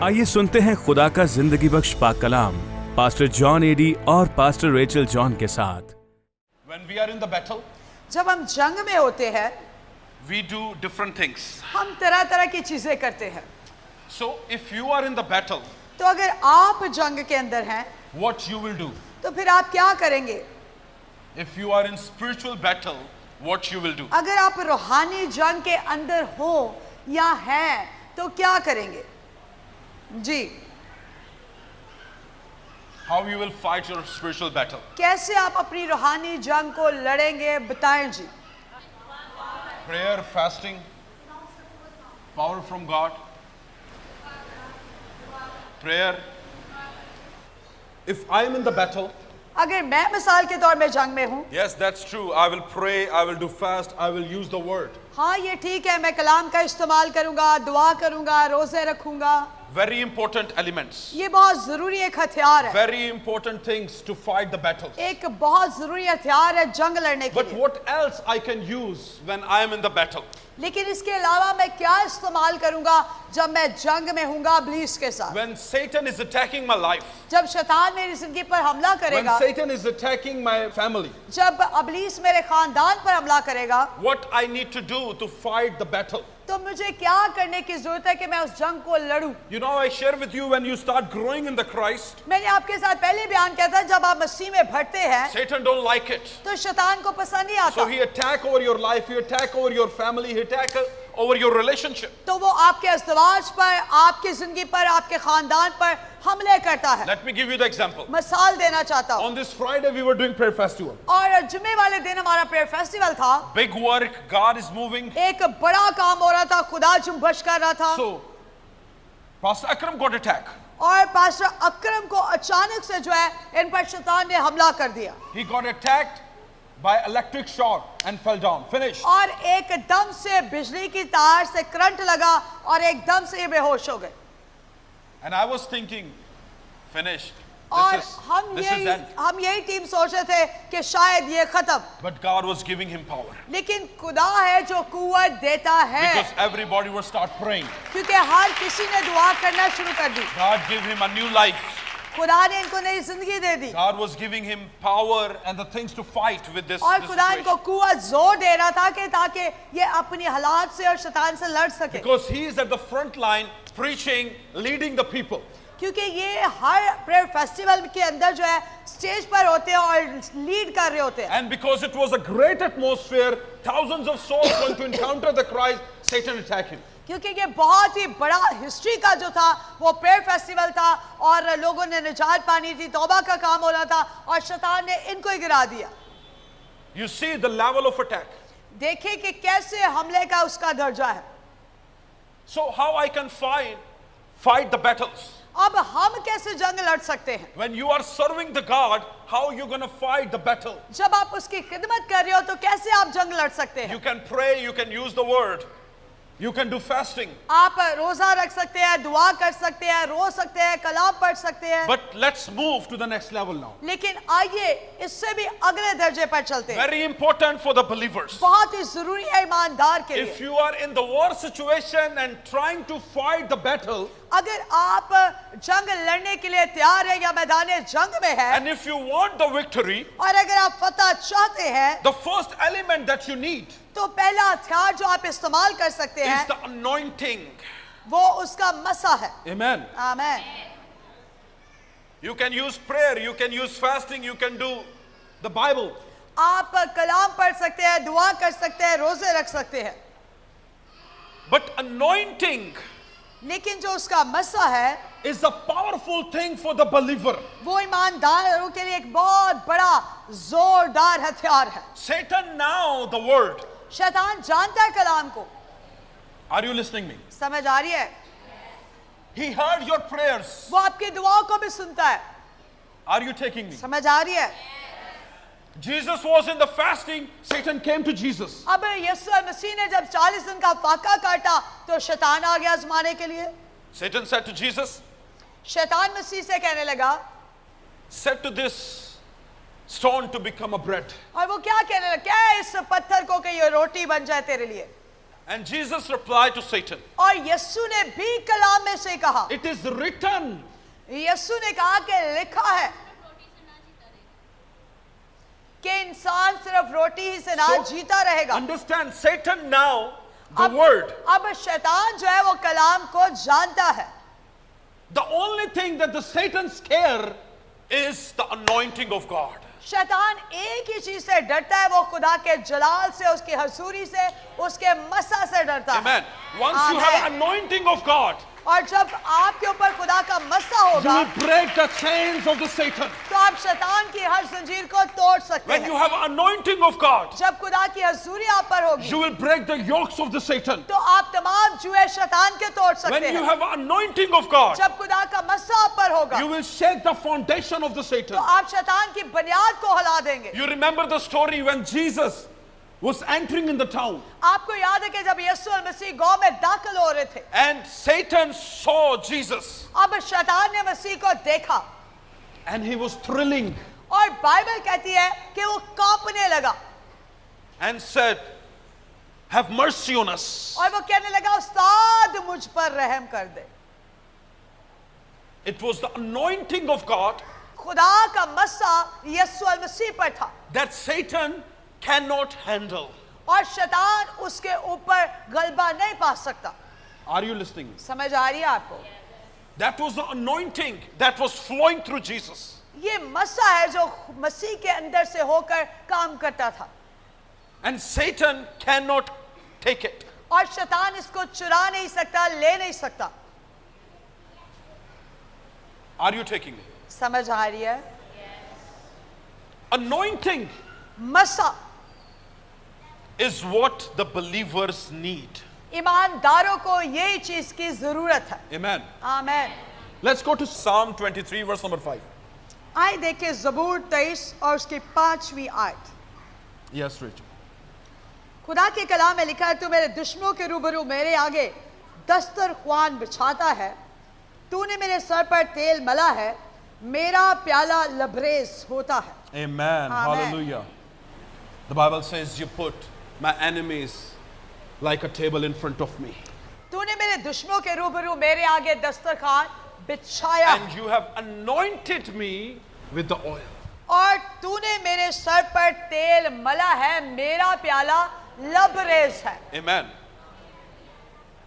आइए सुनते हैं खुदा का जिंदगी बख्श पाक कलाम पास्टर जॉन एडी और पास्टर रेचल जॉन के साथ। When we are in the battle, जब हम जंग में होते हैं we do different things. हम तरह तरह की चीजें करते हैं। So if you are in the battle, तो अगर आप जंग के अंदर हैं what you will do? तो फिर आप क्या करेंगे? If you are in spiritual battle, what you will do? अगर आप रूहानी जंग के अंदर हो या हैं तो क्या करेंगे? जी, How you will fight your spiritual battle? कैसे आप अपनी रूहानी जंग को लड़ेंगे बताएं जी। Prayer, fasting, power from God. Prayer. If I am in the battle, अगर मैं मिसाल के तौर में जंग में हूँ, yes, that's true. I will pray, I will do fast, I will use the word. हाँ ये ठीक है, मैं कलाम का इस्तेमाल करूंगा, दुआ करूंगा, रोजे रखूंगा। Very important elements. ये बहुत जरूरी एक हथियार है, Very important things to fight the battles. एक बहुत जरूरी हथियार है जंग लड़ने के But लिए। what else I can use when I am in the battle? लेकिन इसके अलावा मैं क्या इस्तेमाल करूंगा जब मैं जंग में हूंगा इब्लीस के साथ? When Satan is attacking my life, जब शैतान मेरी जिंदगी पर हमला when करेगा, Satan is attacking my family, जब इब्लीस मेरे खानदान पर हमला करेगा, what I need to do to fight the battle? तो मुझे क्या करने की जरूरत है कि मैं उस जंग को लड़ूं? You know, I share with you when you start growing in the Christ, मैंने आपके साथ पहले बयान किया था, जब आप मसीह में बढ़ते हैं Satan don't like it. तो शैतान को पसंद नहीं आता, So he attack over your life, he attack over your family, he attack over your relationship. तो वो आपके अज़दवाज पर, आपकी जिंदगी पर, आपके खानदान पर हमले करता है। Let me give you the example. मिसाल देना चाहता हूँ। On this Friday we were doing prayer festival. और जुम्मे वाले दिन हमारा प्रेयर फेस्टिवल था। Big work, God is moving. एक बड़ा काम हो रहा था, खुदा जुम्बश कर रहा था। So Pastor Akram got attacked. और पास्टर अकरम को अचानक से जो है इन पर शैतान ने हमला कर दिया। He got attacked by electric shock and fell down. Finished. और एकदम से बिजली की तार से करंट लगा और एकदम से ये बेहोश हो गए। And I was thinking, finished. और This is end. हम यही टीम सोच रहे थे कि शायद ये खत्म, But God was giving him power. लेकिन खुदा है जो कुव्वत देता है, Because everybody would start praying. क्योंकि हर किसी ने दुआ करना शुरू कर दी। God gave him a new life. खुदा ने इनको नई जिंदगी दे दी God was giving him power and the things to fight with this और खुदा इनको situation. कुव्वत जोर दे रहा था कि ताकि ये अपनी हालात से और शैतान से लड़ सके, Because he is at the front line preaching, leading the people. क्योंकि ये हर प्रेयर फेस्टिवल के अंदर जो है स्टेज पर होते हैं और लीड कर रहे होते हैं। And because it was a great atmosphere, thousands of souls going to encounter the Christ, Satan attacked him. क्योंकि ये बहुत ही बड़ा हिस्ट्री का जो था वो प्रेयर फेस्टिवल था और लोगों ने निजात पानी थी, तौबा का काम हो रहा था और शैतान ने इनको ही गिरा दिया। You see the level of attack. देखिए कि कैसे हमले का उसका दर्जा है। So how I can fight the battles? अब हम कैसे जंग लड़ सकते हैं? When you are serving the God, how you going to fight the battle? जब आप उसकी खिदमत कर रहे हो तो कैसे आप जंग लड़ सकते हैं? You can pray, you can use the word, you can do fasting. आप रोजा रख सकते हैं, दुआ कर सकते हैं, रो सकते हैं, कलाम पढ़ सकते हैं। But let's move to the next level now. लेकिन आइए इससे भी अगले दर्जे पर चलते हैं। Very important for the believers. बहुत ही जरूरी है ईमानदार के If लिए। you are in the war situation and trying to fight the battle, अगर आप जंग लड़ने के लिए तैयार हैं या मैदान जंग में हैं and if you want the victory, और अगर आप फतह चाहते हैं, the first element that you need तो पहला हथियार जो आप इस्तेमाल कर सकते is हैं the anointing. वो उसका मसा है। Amen. आमीन। You can use prayer, you can use fasting, you can do the Bible. आप कलाम पढ़ सकते हैं, दुआ कर सकते हैं, रोजे रख सकते हैं, But anointing लेकिन जो उसका मसा है is a powerful thing for the believer. वो ईमानदारों के लिए एक बहुत बड़ा जोरदार हथियार है। Satan now the word. शैतान जानता है कलाम को। Are you listening me? समझ आ रही है? He heard your prayers. वो आपकी दुआओं को भी सुनता है। Are you taking me? समझ आ रही है? Jesus was in the fasting, Satan came to Jesus. अब यीशु मसीह ने जब 40 दिन का फाका काटा तो शैतान आ गया आजमाने के लिए। Satan said to Jesus, शैतान मसीह से कहने लगा, said to this stone to become a bread. और वो क्या कहने लगा, क्या है इस पत्थर को कि ये रोटी बन जाए तेरे लिए? And Jesus replied to Satan, और यीशु ने भी कलाम में से कहा, "It is written." यीशु ने कहा कि लिखा है कि इंसान सिर्फ रोटी ही से ना So, जीता रहेगा। Understand, Satan now, the word, अब शैतान जो है वो कलाम को जानता है। the only thing that the Satan scare is the anointing of God. शैतान एक ही चीज से डरता है, वो खुदा के जलाल से, उसकी हजूरी से, उसके मसा से डरता है। Amen. Once you have anointing of God, और जब आपके ऊपर खुदा का मसा you होगा will break the chains of the Satan. तो आप शैतान की हर जंजीर को तोड़ सकते When you हैं। have anointing of God, जब खुदा की हजूरी आप पर होगी you will break the yokes of the Satan. तो आप तमाम जुए शैतान के तोड़ सकते When you हैं। have anointing of God, जब खुदा का मसा आप पर होगा you will shake the foundation of the तो Satan. आप शैतान की बुनियाद को हिला देंगे। You remember the story when Jesus was entering in the town आपको याद है कि जब यीशु मसीह गांव में दाखिल हो रहे थे, and Satan saw Jesus अब शैतान ने मसीह को देखा and he was thrilling और बाइबल कहती है कि वो कांपने लगा and said, "Have mercy on us." और वो कहने लगा, उस्ताद मुझ पर रहम कर दे। It was the anointing of God खुदा का मसा यीशु मसीह पर था that Satan cannot handle. और शैतान उसके ऊपर गलबा नहीं पा सकता। Are you listening? समझ आ रही है आपको? That was the anointing that was flowing through Jesus. ये मसा है जो मसीह के अंदर से होकर काम करता था And Satan cannot take it. और शैतान इसको चुरा नहीं सकता, ले नहीं सकता। Are you taking it? समझ आ रही है? Anointing मसा is what the believers need. ईमानदारों को यही चीज की जरूरत है। Amen. Amen. Let's go to Psalm 23, verse number 5. आइए देखें ज़बूर 23 और उसकी 5वीं आयत। Yes, Rachel. खुदा के कलाम में लिखा है, तू मेरे दुश्मनों के रूबरू मेरे आगे दस्तरख्वान बिछाता है, तूने मेरे सर पर तेल मला है, मेरा प्याला लबरेज होता है। Amen. Amen. Hallelujah. The Bible says, "You put my enemies like a table in front of me, तूने मेरे दुश्मनों के रूबरू मेरे आगे दस्तरखान बिछाया and you have anointed me with the oil." और तूने मेरे सर पर तेल मला है, मेरा प्याला लबरेज है। Amen.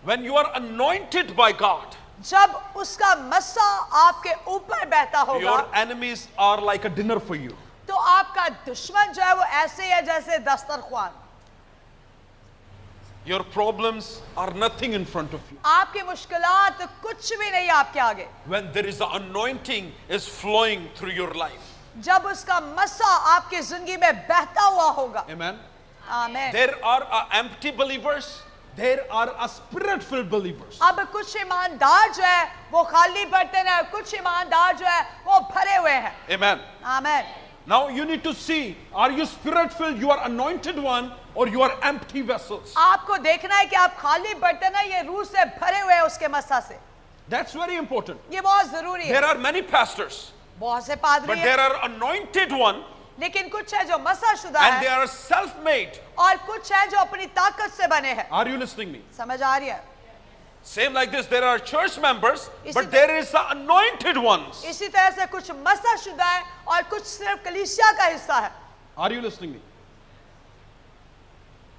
When you are anointed by God, जब उसका मसा आपके ऊपर बहता होगा your enemies are like a dinner for you. तो आपका दुश्मन जो है वो ऐसे है जैसे दस्तरख्वान। Your problems are nothing in front of you. आपकी मुश्किलात कुछ भी नहीं आपके आगे। When there is the anointing is flowing through your life. जब उसका मसा आपकी जिंदगी में बहता हुआ होगा। Amen. आमीन। There are empty believers. There are spirit-filled believers. अब कुछ ईमानदार जो है वो खाली भरते हैं, कुछ ईमानदार जो है वो भरे हुए हैं। Amen. आमीन। Now you need to see, are you spirit-filled, you are anointed one, or you are empty vessels? आपको देखना है कि आप खाली बर्तन है, ये रूह से भरे हुए हैं उसके मसा से। That's very important. ये बहुत जरूरी है। There are many pastors, बहुत से पादरी but हैं, there are anointed one, लेकिन कुछ है जो मसा शुदा and they है are self-made. और कुछ है जो अपनी ताकत से बने हैं। Are you listening me? समझ आ रही है? Same like this, there are church members, इसी but तरह- there is the anointed ones. इसी तरह से कुछ मसा शुदा है और कुछ सिर्फ कलीसिया का हिस्सा है। Are you listening me?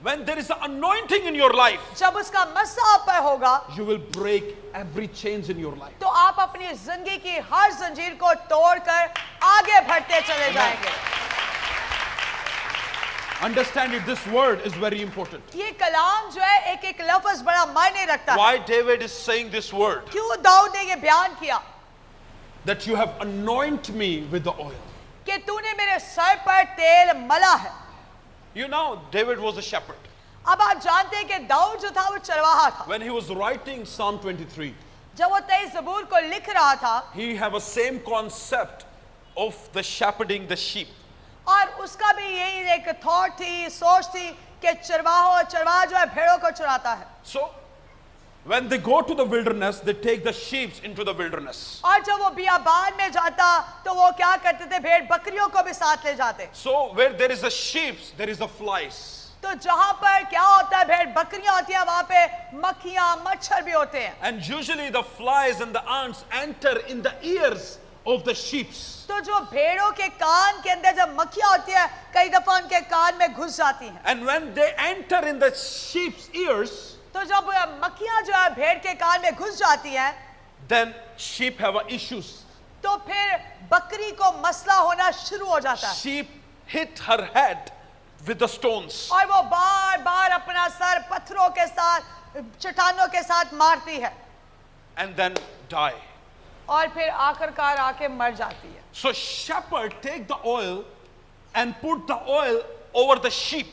When there is the anointing in your life, जब उसका मसा आप पर होगा you will break every chains in your life. तो आप अपनी जिंदगी की हर जंजीर को तोड़कर आगे बढ़ते चले जाएंगे। Understand it, this word is very important. ये कलाम जो है एक एक लफ्ज बड़ा मायने रखता है। Why David is saying this word? क्यों दाऊद ने ये बयान किया That you have anointed me with the oil. कि तूने मेरे सर पर तेल मला है। You know, David was a shepherd. अब आप जानते हैं कि दाऊद जो था वो चरवाहा था। When he was writing Psalm 23, जब वो 23 ज़बूर को लिख रहा था he have a same concept of the shepherding the sheep. और उसका भी यही एक थॉट थी, सोच थी कि चरवाहा जो है भेड़ों को चुराता है। So, when they go to the wilderness, they take the sheep into the wilderness. और जब वो बियाबान में जाता तो वो क्या करते थे, भेड़ बकरियों को भी साथ ले जाते। So, where there is a sheep, there is a flies. तो जहां पर क्या होता है, भेड़ बकरियां होती हैं, वहां पे मक्खियां मच्छर भी होते हैं. And usually the flies and the ants enter in the ears of the sheep. तो जो भेड़ों के कान के अंदर जब मक्खियां होती है, कई दफा उनके कान में घुस जाती हैं. And when they enter in the sheep's ears, तो जब मक्खियां जो है भेड़ के कान में घुस जाती हैं, then sheep have issues. तो फिर बकरी को मसला होना शुरू हो जाता है. Sheep hit her head with the stones. और वो बार बार अपना सर पत्थरों के साथ, चट्टानों के साथ मारती है And then die. और फिर आखिरकार आके मर जाती है. So shepherd take the oil and put the oil over the sheep.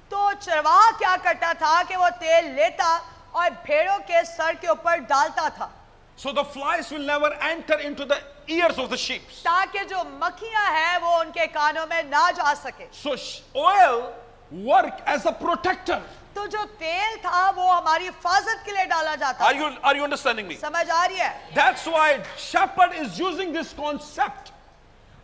तो चरवाहा क्या करता था कि वो तेल लेता और भेड़ों के सर के ऊपर डालता था, So the flies will never enter into the ears of the sheep. ताकि जो मक्खियां हैं वो उनके कानों में ना जा सके. So oil work as a protector. तो जो तेल था वो हमारी हिफाजत के लिए डाला जाता Are था. you understanding me? समझ आ रही है? That's why shepherd is using this concept.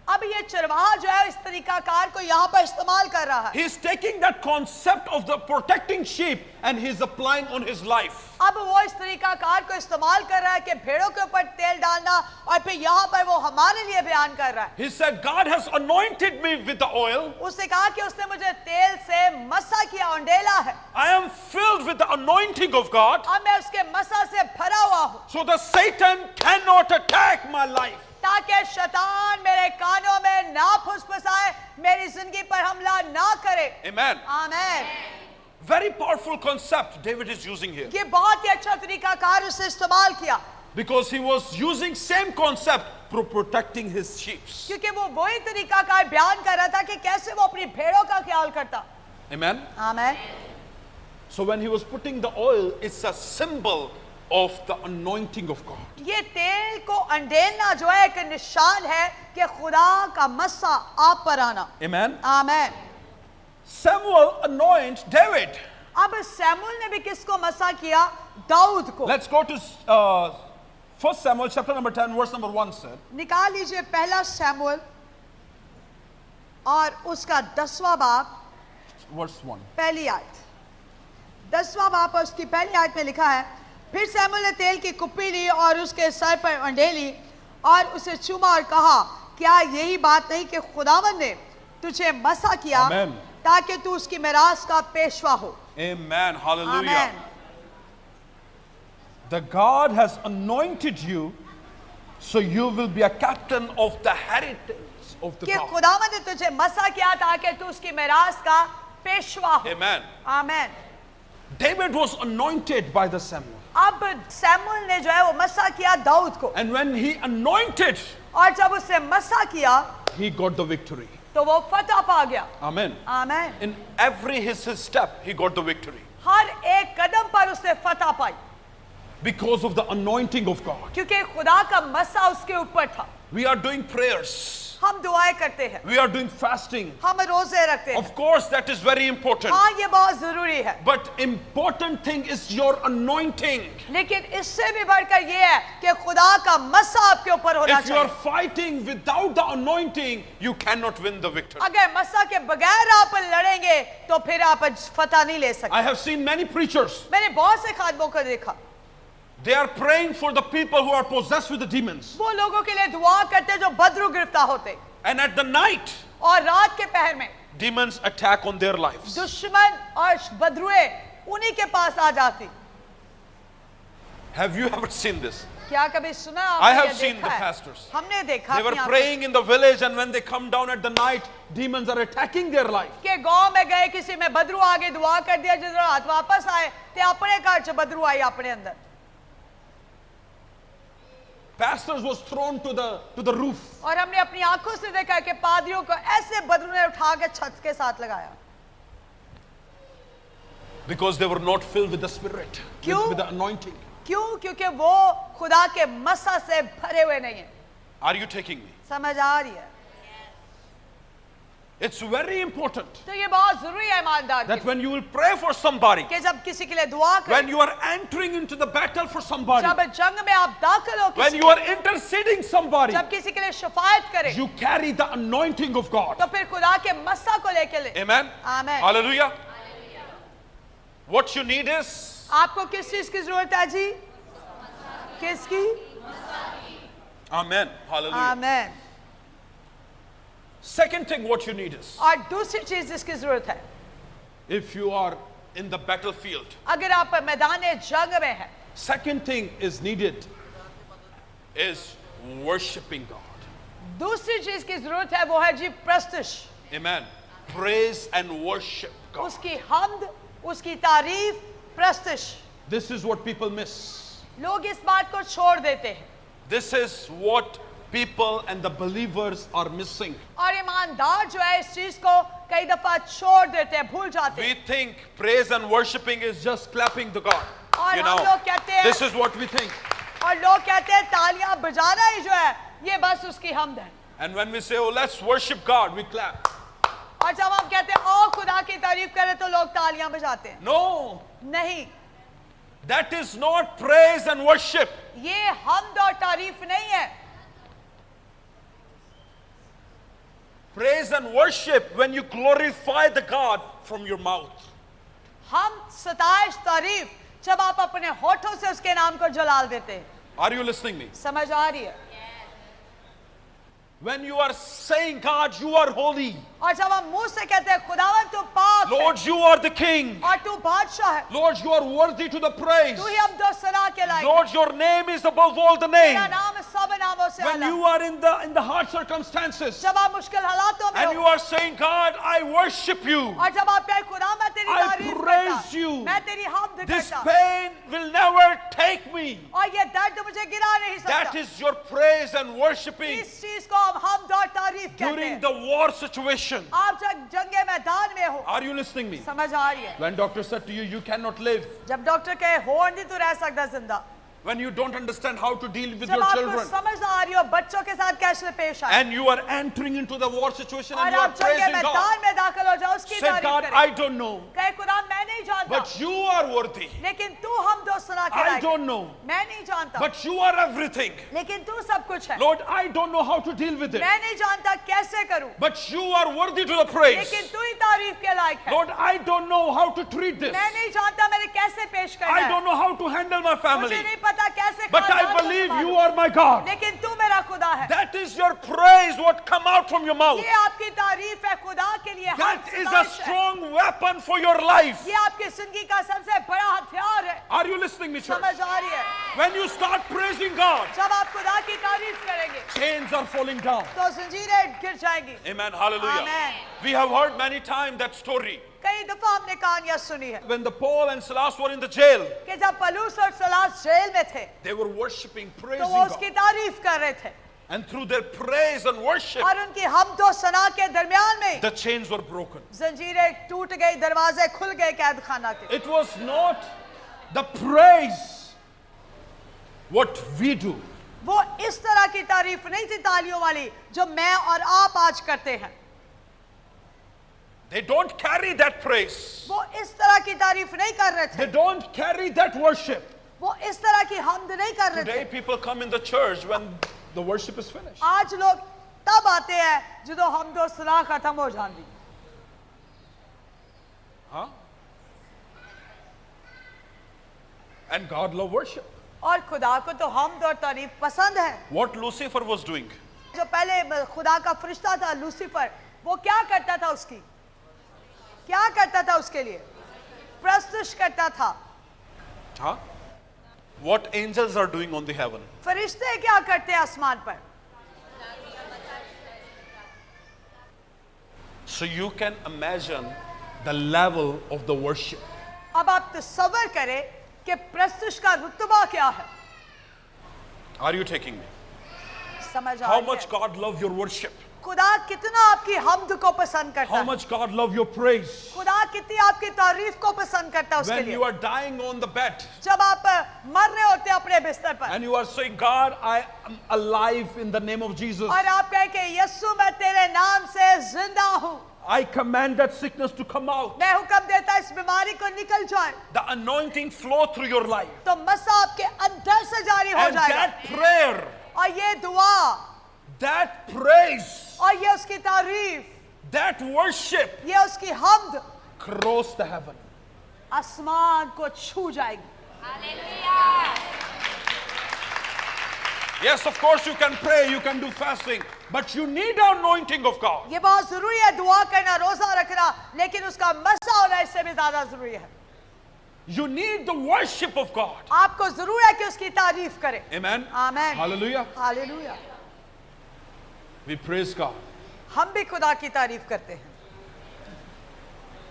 अब ये चरवाहा जो है इस तरीकाकार को यहाँ पर इस्तेमाल कर रहा है. He's taking that concept of the protecting sheep and he's applying on his life. अब वो इस तरीकाकार को इस्तेमाल कर रहा है कि भेड़ों के ऊपर तेल डालना, और फिर यहाँ पर वो हमारे लिए बयान कर रहा है. He said, God has anointed me with the oil. उसने कहा कि उसने मुझे तेल से मसा किया, उंडेला है. I am filled with the anointing of God. अब मैं उसके मसा से भरा हुआ हूँ, So the Satan cannot attack my life. ताकि शैतान मेरे कानों में ना फुसफुसाए, मेरी जिंदगी पर हमला ना करे. Amen. आमीन. Very powerful concept David is using here. ये बहुत ही अच्छा तरीकाकार उसने इस्तेमाल किया, Because he was using same concept for protecting his sheep. क्योंकि वो वही तरीकाकार बयान कर रहा था कि कैसे वो अपनी भेड़ों का ख्याल करता. Amen. आमीन. So when he was putting the oil, it's a symbol of the anointing of God. ये तेल को अंडेलना जो है एक निशान है कि खुदा का मसा आप पर आना. Amen. आमीन. Samuel anoints David. अब सैमुअल ने भी किसको मसा किया? दाऊद को. Let's go to 1 Samuel chapter number 10 verse number 1 said. निकाल लीजिए पहला सैमुअल और उसका 10वां बाब, Verse 1. पहली आयत. 10वां बाब और उसकी पहली आयत में लिखा है, फिर सैमुअल ने तेल की कुप्पी ली और उसके सर पर अंडेली और उसे चूमा और कहा, क्या यही बात नहीं कि खुदावंद ने तुझे मसा किया Amen. ताकि तू उसकी मिरास का पेशवा हो. Amen. Hallelujah. आमीन. The God has anointed you so you will be a captain of the heritage of the कि God. खुदावंद ने तुझे मसा किया ताकि तू उसकी मिरास का पेशवा हो. Amen. आमीन. David was anointed by the Samuel. अब सैमुअल ने जो है वो मसा किया दाऊद को, And when he anointed, और जब उसने मसा किया he got the victory. तो वो फतह पा गया. Amen. आमीन. In every his step, he got the victory. हर एक कदम पर उसने फतह पाई, Because of the anointing of God. क्योंकि खुदा का मसा उसके ऊपर था. We are doing prayers. हम दुआएं करते हैं, We are doing fasting. हम रोजे रखते हैं. Of course, that is very important. हाँ, ये बहुत जरूरी है, But important thing is your anointing. लेकिन इससे भी बढ़कर ये है कि खुदा का मसा आपके ऊपर होना If you are चाहिए. fighting without the anointing, you cannot win the victory. अगर मसा के बगैर आप लड़ेंगे तो फिर आप फतह नहीं ले सकते. I have seen many preachers. मैंने बहुत से खादमों को देखा, They are praying for the people who are possessed with the demons. वो लोगों के लिए दुआ करते जो बदरू गिरफ्तार होते, And at the night, और रात के पहर में demons attack on their lives. दुश्मन और बदरुए उन्हीं के पास आ जाती. Have you ever seen this? क्या कभी सुना I आपने? have ये seen देखा the है? pastors. हमने देखा They were अपनी आंखों praying in the village, and when they come down at the night, demons are attacking their life. से कि गांव में गए, किसी में बदरू आगे दुआ कर दिया, जिस रात वापस आए ते अपने घर से बदरू आई अपने अंदर. Pastors was thrown to the roof. और हमने अपनी आंखों से देखा कि पादरियों को ऐसे बदरू ने उठा के छत के साथ लगाया. Because they were not filled with the Spirit, क्यों? with the anointing. क्यों? क्योंकि वो खुदा के मसा से भरे हुए नहीं है. Are you taking me? समझ आ रही है? It's very important तो ये बहुत जरूरी है ईमानदार that के when you will pray for somebody, कि जब किसी के लिए दुआ करें, when you are entering into the battle for somebody, जब जंग में आप दाखिल हो, when किसी you are interceding somebody, जब किसी के लिए शफायत करें, you carry the anointing of God. तो फिर खुदा के मसा को लेके ले. Amen. आमीन. Hallelujah. What you need is, आपको किस चीज की जरूरत है जी? किसकी? Amen. Hallelujah. Amen. Second thing, what you need is, और दूसरी चीज जिसकी जरूरत है, if you are in the battlefield, अगर आप मैदान जंग में हैं, second thing is needed is worshiping God. दूसरी चीज की जरूरत है वो है जी प्रस्तुश। Amen. Praise and worship God. उसकी हमद, उसकी तारीफ, प्रस्तुश। This is what people miss. लोग इस बात को छोड़ देते हैं This is what people and the believers are missing. और ईमानदार जो है इस चीज को कई दफा छोड़ देते हैं, भूल जाते We हैं। think praise and worshiping is just clapping the God. और You हम know, लोग कहते हैं, this is what we think. और लोग कहते हैं तालियां बजाना ही जो है ये बस उसकी हमद है। And when we say, oh, let's worship God, we clap. और जब हम कहते हैं ओ खुदा की तारीफ करें तो लोग तालियां बजाते हैं। No, नहीं, that is not praise and worship. ये हमद और तारीफ नहीं है। Praise and worship when you glorify the God from your mouth. हम सताइश तारीफ जब आप अपने होठों से उसके नाम को जलाल देते हैं। Are you listening me? समझ आ रही है? When you are saying, God, you are holy. और जब हम मुंह से कहते हैं खुदावन तू पाक है Lord, you are the king. और तू बादशाह है, Lord, you are worthy to the praise. तू ही हम दो सना के लायक है। Lord, your name is above all the तेरा name. नाम सब नामों से When अलग। you are in the hard circumstances जब आप मुश्किल हालातों में and you हो are saying, God, I worship you. और जब आप कहें खुदा मैं तेरी I तारीफ praise करता, you. मैं तेरी हमद This करता, pain will never take me. और ये दर्द मुझे गिरा नहीं That सकता। is your praise and worshiping इस चीज को हम हमद और तारीफ कहते during हैं। the war situation. आप जब जंगे मैदान में हो, Are you listening me? समझ आ रही है? When doctor said to you, you cannot live. जब डॉक्टर कहे हो नहीं तू रह सकता जिंदा, When you don't understand how to deal with जब your आपको children. समझ ना आ रही हो बच्चों के साथ कैसे पेश आए, And you are entering into the war situation and और you are आप जंगे praising God. मैदान में दाखिल हो जाओ उसकी Say, तारीफ God, करें। I don't know, कहे खुदा मैं नहीं जानता, but you are worthy. लेकिन तू हम दो सुना के I लायक है। don't know, मैं नहीं जानता, but you are everything. लेकिन तू सब कुछ है। Lord, I don't know how to deal with it, मैं नहीं जानता कैसे करूं, but you are worthy to the praise. लेकिन तू ही तारीफ के लायक है। Lord, I don't know how to treat this. मैं नहीं जानता मैंने कैसे पेश करना I है, don't know how to handle my मुझे family, नहीं पता कैसे but खानदान I को believe संभालूं। you are my God. लेकिन तू मेरा खुदा है। That is your praise, what come out from your mouth. ये आपकी तारीफ है खुदा के लिए। हर That is a सताइश है। strong weapon for your life. ये आपकी जिंदगी का सबसे बड़ा हथियार है। Are you listening me, church? समझ आ रही है? When you start praising God, जब आप खुदा की तारीफ करेंगे chains are falling down. तो जंजीरें गिर जाएंगी। Amen. Hallelujah. Amen. We have heard many times that story. कई दफा हमने कहानियां सुनी है When the Paul and Silas were in the jail, कि जब पलूस और सलास जेल में थे they were worshiping, praising तो वो उसकी God. तारीफ कर रहे थे And through their praise and worship, और उनकी हमद और सना के दरमियान में the chains were broken. जंजीरें टूट गई, दरवाजे खुल गए कैद खाना के। It was not the praise what we do. वो इस तरह की तारीफ नहीं थी तालियों वाली जो मैं और आप आज करते हैं। They don't carry that praise. वो इस तरह की तारीफ नहीं कर रहे थे, They don't carry that worship. वो इस तरह की हमद नहीं कर रहे Today थे। people come in the church when the worship is finished. आज लोग तब आते हैं जो हमद और सना खत्म हो जाती। Huh? And God love worship. और खुदा को तो हमद और तारीफ पसंद है। What Lucifer was doing, जो पहले खुदा का फरिश्ता था लूसीफर, वो क्या करता था उसकी? क्या करता था उसके लिए? प्रस्तुत करता था। huh? What angels are doing on the heaven. फरिश्ते क्या करते हैं आसमान पर? So you can imagine the level of the worship. अब आप तसव्वुर करें कि प्रस्तुत का रुतबा क्या है। Are you taking me? समझ आ How रही much है? God love your worship. खुदा कितना आपकी हमद को पसंद करता How है। much God love your praise. खुदा कितनी आपकी तारीफ को पसंद करता है उसके When लिए। you are dying on the bed जब आप मर रहे होते हैं अपने बिस्तर पर and you are saying, God, I am alive in the name of Jesus. और आप कहें कि यीशु मैं तेरे नाम से जिंदा हूँ, I command that sickness to come out. मैं हुक्म देता इस बीमारी को निकल जाए, The anointing flow through your life. तो मसा आपके अंदर से जारी हो And जाएगा। that prayer, और ये दुआ that praise, और ये उसकी तारीफ, that worship ये उसकी हमद cross the heaven. आसमान को छू जाएगी। Yes, of course you can pray, you can do fasting, but you need the anointing of God. ये बहुत जरूरी है, दुआ करना, रोजा रखना, लेकिन उसका मसा होना इससे भी ज्यादा जरूरी है। You need the worship of God. आपको जरूर है कि उसकी तारीफ करें। Amen. Amen. Hallelujah. Hallelujah. We praise God. हम भी खुदा की तारीफ करते हैं।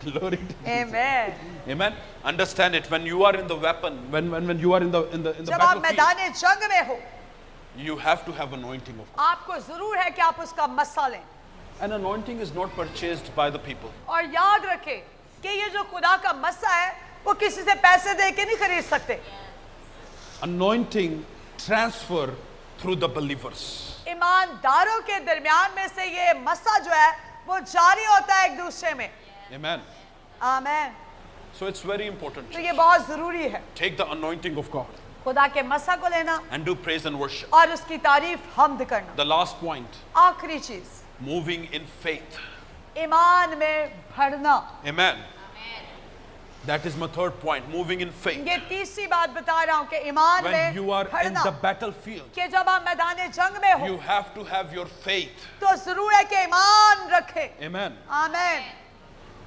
Glory to Jesus. Amen। Amen. Understand it. When you are in the weapon, when you are in the जब आप battlefield, मैदान जंग में हो, you have to have anointing of God. आपको जरूर है कि आप उसका मसा लें। And anointing is not purchased by the people. और याद रखें कि ये जो खुदा का मसा है, वो किसी से पैसे दे के नहीं खरीद सकते। Anointing transfer through the believers. ईमानदारों के दरमियान में से ये मसा जो है, वो जारी होता है एक दूसरे में। Amen. Amen. So it's very important. तो ये बहुत जरूरी है, Take the anointing of God खुदा के मसा को लेना and do praise and worship. और उसकी तारीफ हमद करना। The last point, आखिरी चीज, moving in faith. ईमान में बढ़ना। Amen. That is my third point, moving in faith. ये तीसरी बात बता रहा हूँ कि ईमान When में you are in बढ़ना, the battlefield, कि जब आप मैदान जंग में हो, you have to have your faith. तो जरूर है कि ईमान रखें। Amen. Amen.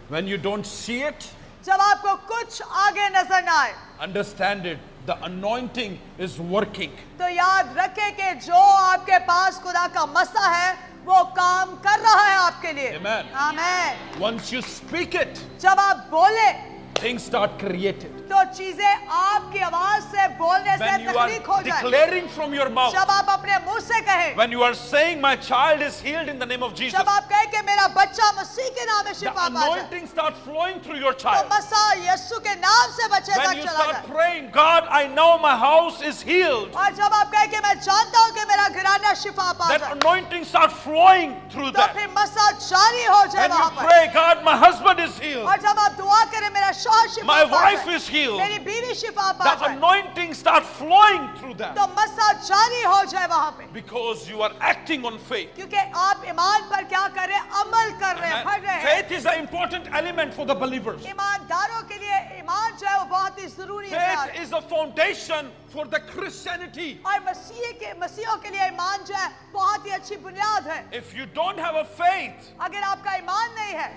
When you don't see it, जब आपको कुछ आगे नजर ना आए, understand it. The anointing is working. तो याद रखें कि जो आपके पास खुदा का मसा है, वो काम कर रहा है आपके लिए। Amen. Amen. Once you speak it, जब आप बोले, things start created. तो चीजें आपकी आवाज से बोलने से When you are तख्लीक हो जाए। declaring from your mouth, जब आप अपने मुंह से कहें, when you are saying my child is healed in the name of Jesus, जब आप कहें कि मेरा बच्चा मसीह के नाम में the शिफा पा जाए, anointing starts flowing through your तो child. मसा यीशु के नाम से बच्चे When तक you चला start जाए। praying, God, I know my house is healed, और जब आप कहें कि मैं जानता हूं कि मेरा घराना शिफा पा that जाए, anointing starts flowing through तो that. फिर मसा जारी हो जाए When you वहां पर। pray, God, my husband is healed, और जब आप दुआ करें, मेरा शौहर शिफा my पा wife जाए, is healed, मेरी बीवी शिफा पा the जाए, anointing starts flowing through तो that. मसा जारी हो जाए वहां पे। Because you are acting on faith. क्योंकि आप ईमान पर क्या कर रहे हैं? अमल कर रहे हैं, बढ़ रहे हैं। Faith is an important element for the believers. ईमानदारों के लिए ईमान जो है वो बहुत ही जरूरी है। Faith is the foundation for the Christianity. और मसीहों के लिए ईमान जो है बहुत ही अच्छी बुनियाद है। If you don't have a faith, अगर आपका ईमान नहीं है,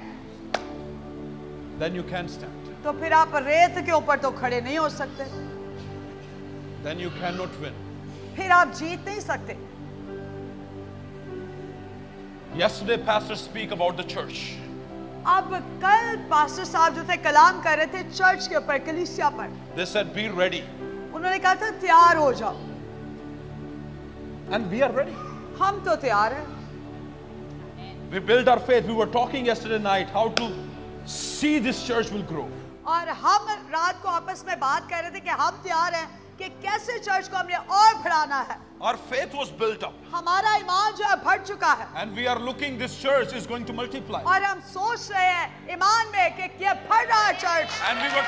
then you can't stand. तो फिर आप रेत के ऊपर तो खड़े नहीं हो सकते, Then you cannot win. फिर आप जीत नहीं सकते। Yesterday, pastor speak about the church. अब कल पास्टर साहब जो थे कलाम कर रहे थे चर्च के ऊपर, कलीसिया पर। They said, be ready. उन्होंने कहा था तैयार हो जाओ, And we are ready. हम तो तैयार हैं। We build our faith. We were talking yesterday night how to see this church will grow. और हम रात को आपस में बात कर रहे थे कि हम तैयार हैं कि कैसे चर्च को हमने और बढ़ाना है। Our faith was built up. हमारा ईमान जो है बढ़ चुका है, And we are looking, this church is going to multiply. और हम सोच रहे हैं ईमान में कि ये बढ़ रहा है church. And we were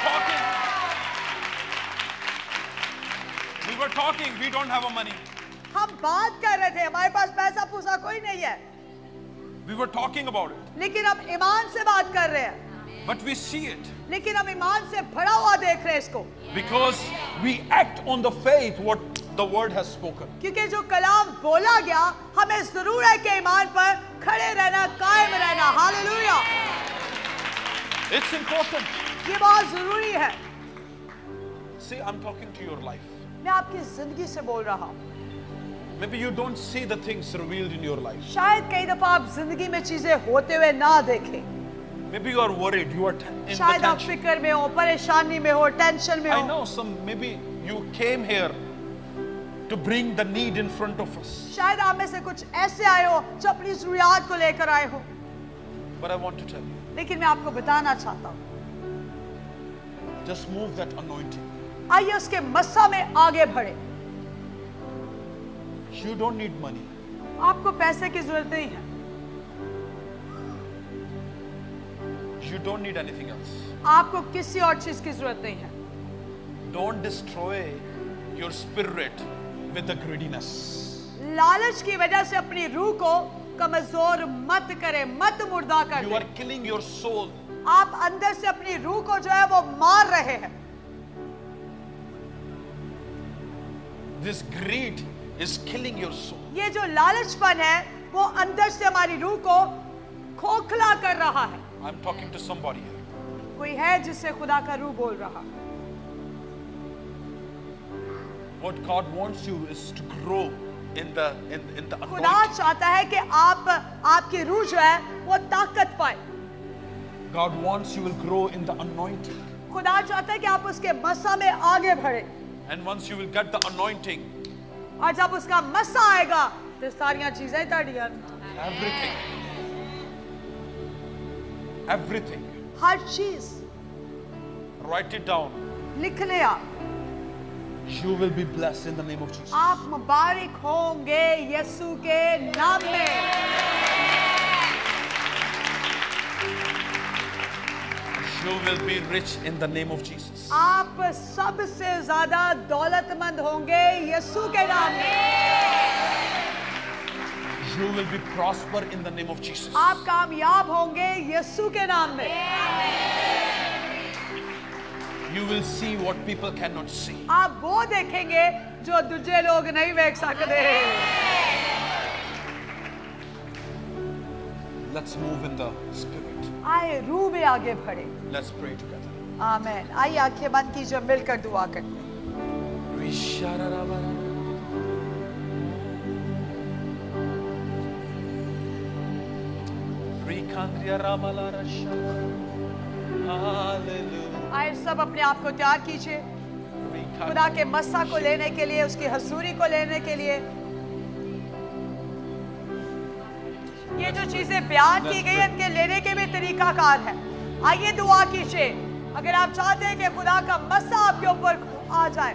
talking, we don't have a money. हम बात कर रहे थे, हमारे पास पैसा पूसा कोई नहीं है, We were talking about it. लेकिन हम ईमान से बात कर रहे हैं, But we see it. लेकिन हम ईमान से भरा हुआ देख रहे हैं इसको, Because we act on the faith what the word has spoken. क्योंकि जो कलाम बोला गया हमें जरूर है कि ईमान पर खड़े रहना, कायम रहना। हालेलुया। It's important. ये बहुत जरूरी है। See, I'm talking to your life. मैं आपकी जिंदगी से बोल रहा हूँ। Maybe you don't see the things revealed in your life. शायद कई दफा आप जिंदगी में चीजें होते हुए ना देखें, Maybe you are worried, you are in the शायद आप tension. फिक्र में हो, परेशानी में हो, टेंशन में I हो। know maybe you came here to bring the need in front of us. शायद आप में से कुछ ऐसे आए हो जो अपनी जरूरियात को लेकर आए हो, But I want to tell you, लेकिन मैं आपको बताना चाहता हूँ, just move that anointing. आइए उसके मस्सा में आगे बढ़े। You don't need money. आपको पैसे की जरूरत नहीं है, You don't need anything else. आपको किसी और चीज की जरूरत नहीं है। Don't destroy your spirit with the greediness. लालच की वजह से अपनी रूह को कमजोर मत करे, मत मुर्दा कर You they. are killing your soul आप अंदर से अपनी रूह को जो है वो मार रहे हैं। This greed is killing your soul. ये जो लालचपन है वो अंदर से हमारी रूह को खोखला कर रहा है। I'm talking to somebody here. कोई है जिससे खुदा का रूह बोल रहा। What God wants you is to grow in the खुदा anointing. चाहता है कि आपकी रूह जो है वो ताकत पाए। God wants you will grow in the anointing. खुदा चाहता है कि आप उसके मसा में आगे बढ़े, And once you will get the anointing, और जब उसका मसा आएगा तो सारियां चीजें तड़ियां, everything, everything, हर चीज write it down. लिख ले आप। You will be blessed in the name of Jesus. आप मुबारक होंगे यीशु के नाम में। You will be rich in the name of Jesus. आप सबसे ज्यादा दौलतमंद होंगे यीशु के नाम में। You will be prosper in the name of Jesus. आप कामयाब होंगे यीशु के नाम में। You will see what people cannot see. आप वो देखेंगे जो दूसरे लोग नहीं देख सकते। Let's move in the spirit. आए रूह में आगे बढ़े। Let's pray together. आमेन। आइए आंखें बंद कीजिए, मिलकर दुआ करते हैं। Hallelujah. आए सब अपने आप को तैयार कीजिए खुदा के मस्सा को लेने के लिए, उसकी हजूरी को लेने के लिए। ये जो चीजें बयान की गई इनके लेने के भी तरीकाकार है। आइए दुआ कीजिए। अगर आप चाहते हैं कि खुदा का मस्सा आपके ऊपर आ जाए,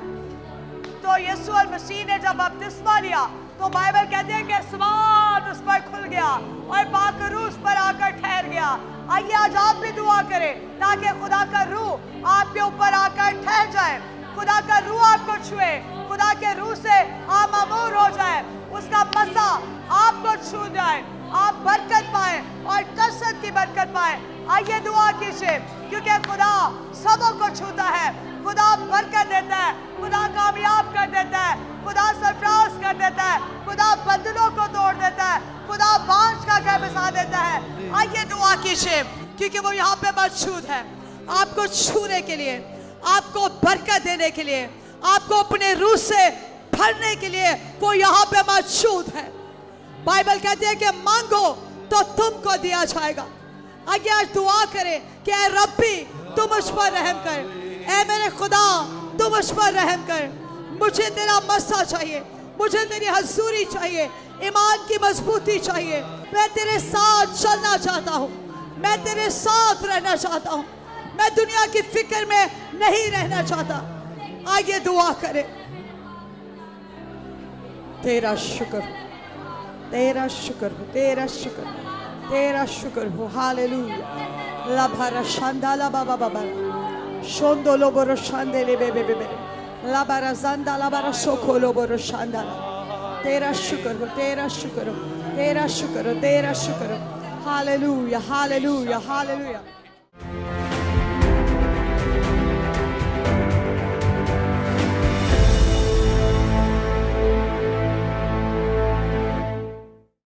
तो यीशु मसीह ने जब बपतिस्मा लिया तो बाइबल कहते हैं कि आसमान उस पर खुल गया और पाक रूह उस पर आकर ठहर गया। आइए आज आप भी दुआ करें ताकि खुदा का रूह आपके ऊपर आकर ठहर जाए, खुदा का रूह आपको छुए, खुदा के रूह से आप मामूर हो जाए, उसका मसा आपको छू जाए, आप बरकत पाए और कसरत की बरकत पाए। आइए दुआ कीजिए, क्योंकि खुदा सबों को छूता है, खुदा बरकत देता है, खुदा कामयाब कर देता है, खुदा सरफराज कर देता है, खुदा बंधनों को तोड़ देता है, खुदा बांझ का घर बसा देता है। आइए दुआ कीजिए, क्योंकि वो यहाँ पे मौजूद है आपको छूने के लिए, आपको बरकत देने के लिए, आपको अपने रूह से भरने के लिए वो यहाँ पे मौजूद है। बाइबल कहती है कि मांगो तो तुमको दिया जाएगा। आइए आज दुआ करें कि ऐ रब्बी तू मुझ पर रहम कर, ऐ मेरे खुदा तू मुझ पर रहम कर। मुझे तेरा मस्सा चाहिए, मुझे तेरी हजूरी चाहिए, ईमान की मजबूती चाहिए। मैं तेरे साथ चलना चाहता हूँ, मैं तेरे साथ रहना चाहता हूँ, मैं दुनिया की फिक्र में नहीं रहना चाहता। आइए दुआ करें। तेरा शुक्र, तेरा शुक्र हो, तेरा शुक्र, तेरा शुक्र हो। हालेलुया। लाभारा शांदाला बाबा बाबा शोंदो लोबोरो शांदेले बेबे बेबे लाबारा जांदा लाबारा सोखो लोबोरो शांदाला। तेरा शुक्र हो, तेरा शुक्र हो, तेरा शुक्र हो, तेरा शुक्र हो। Hallelujah, hallelujah, hallelujah.